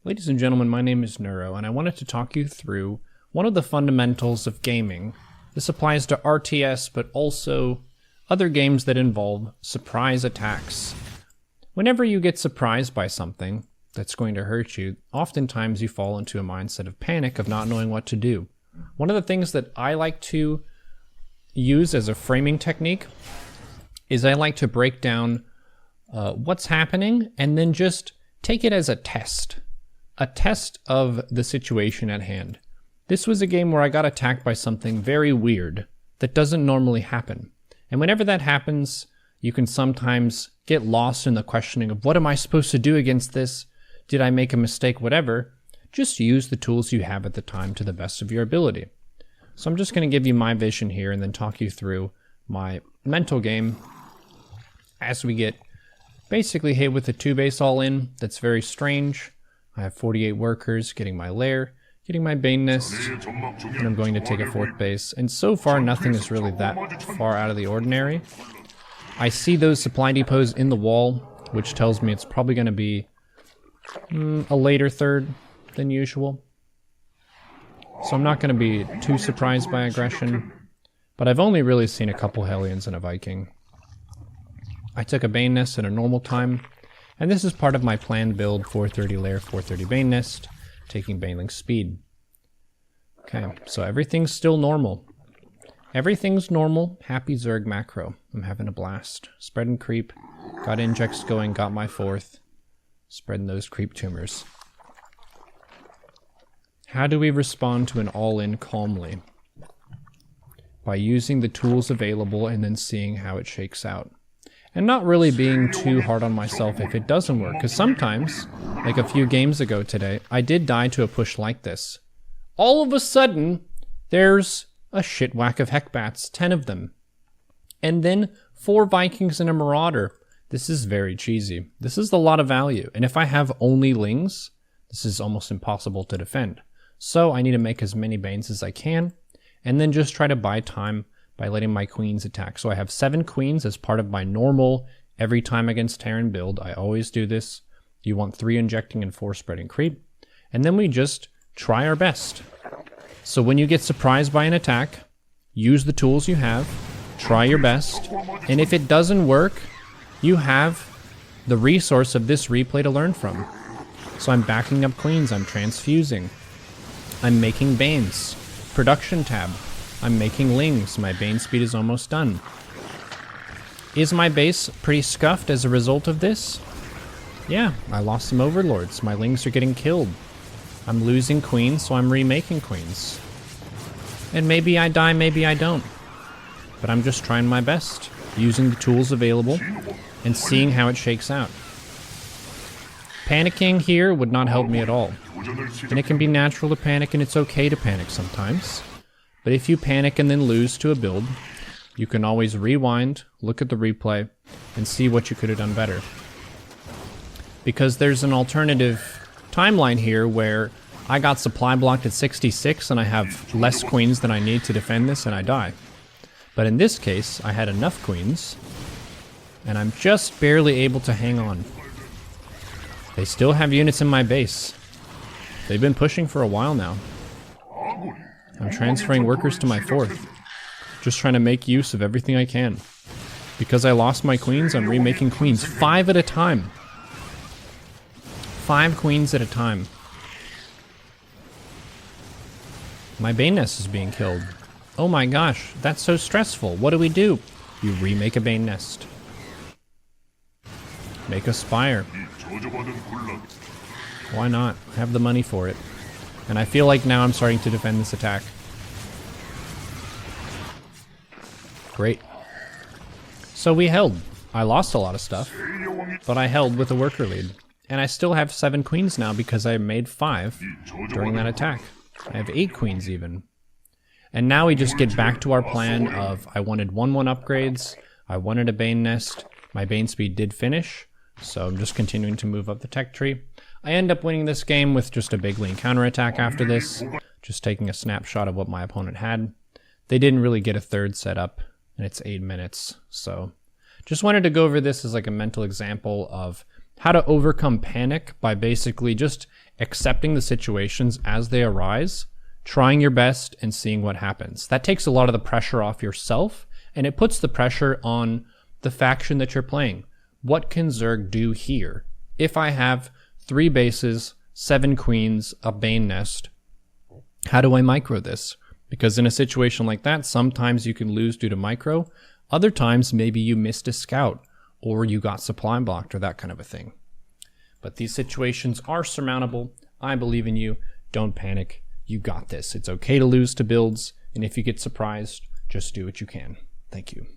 Ladies and gentlemen, my name is Neuro, and I wanted to talk you through one of the fundamentals of gaming. This applies to RTS, but also other games that involve surprise attacks. Whenever you get surprised by something that's going to hurt you, oftentimes you fall into a mindset of panic, of not knowing what to do. One of the things that I like to use as a framing technique is I like to break down what's happening and then just take it as a test of the situation at hand. This was a game where I got attacked by something very weird that doesn't normally happen. And whenever that happens, you can sometimes get lost in the questioning of what am I supposed to do against this? Did I make a mistake? Whatever. Just use the tools you have at the time to the best of your ability. So I'm just going to give you my vision here and then talk you through my mental game as we get basically hit with a 2-base all-in. That's very strange. I have 48 workers, getting my lair, getting my Bane Nest, and I'm going to take a 4th base. And so far, nothing is really that far out of the ordinary. I see those supply depots in the wall, which tells me it's probably going to be a later third than usual. So I'm not going to be too surprised by aggression, but I've only really seen a couple Hellions and a Viking. I took a Bane Nest at a normal time, and this is part of my planned build, 430 lair, 430 Bane Nest, taking Baneling speed. Okay, so everything's still normal. Everything's normal. Happy Zerg macro. I'm having a blast. Spread and creep. Got injects going, got my 4th. Spreading those creep tumors. How do we respond to an all-in calmly? By using the tools available and then seeing how it shakes out. And not really being too hard on myself if it doesn't work. Because sometimes, like a few games ago today, I did die to a push like this. All of a sudden, there's a shit whack of Heckbats, 10 of them. And then 4 Vikings and a Marauder. This is very cheesy. This is a lot of value. And if I have only Lings, this is almost impossible to defend. So I need to make as many Banes as I can, and then just try to buy time by letting my Queens attack. So I have 7 Queens as part of my normal every time against Terran build. I always do this. You want 3 injecting and 4 spreading creep. And then we just try our best. So when you get surprised by an attack, use the tools you have, try your best, and if it doesn't work, you have the resource of this replay to learn from. So I'm backing up Queens, I'm transfusing, I'm making Banes, production tab, I'm making Lings, my Bane speed is almost done. Is my base pretty scuffed as a result of this? Yeah, I lost some Overlords, my Lings are getting killed. I'm losing Queens, so I'm remaking Queens. And maybe I die, maybe I don't. But I'm just trying my best, using the tools available, and seeing how it shakes out. Panicking here would not help me at all. And it can be natural to panic, and it's okay to panic sometimes. But if you panic and then lose to a build, you can always rewind, look at the replay, and see what you could have done better. Because there's an alternative timeline here where I got supply blocked at 66 and I have less Queens than I need to defend this and I die. But in this case, I had enough Queens, and I'm just barely able to hang on. They still have units in my base. They've been pushing for a while now. I'm transferring workers to my 4th. Just trying to make use of everything I can. Because I lost my Queens, I'm remaking Queens. 5 at a time. 5 Queens at a time. My Bane Nest is being killed. Oh my gosh, that's so stressful. What do? You remake a Bane Nest. Make a Spire. Why not? I have the money for it. And I feel like now I'm starting to defend this attack. Great. So we held. I lost a lot of stuff, but I held with a worker lead. And I still have 7 Queens now because I made 5 during that attack. I have 8 Queens even. And now we just get back to our plan of I wanted 1/1 upgrades, I wanted a Bane Nest, my Bane speed did finish, so I'm just continuing to move up the tech tree. I end up winning this game with just a big lean counterattack after this, just taking a snapshot of what my opponent had. They didn't really get a 3rd set up, and it's 8 minutes, so just wanted to go over this as like a mental example of how to overcome panic by basically just accepting the situations as they arise, trying your best, and seeing what happens. That takes a lot of the pressure off yourself, and it puts the pressure on the faction that you're playing. What can Zerg do here? If I have 3 bases, 7 queens, a Bane nest, how do I micro this? Because in a situation like that, sometimes you can lose due to micro. Other times, maybe you missed a scout, or you got supply blocked, or that kind of a thing. But these situations are surmountable. I believe in you. Don't panic. You got this. It's okay to lose to builds, and if you get surprised, just do what you can. Thank you.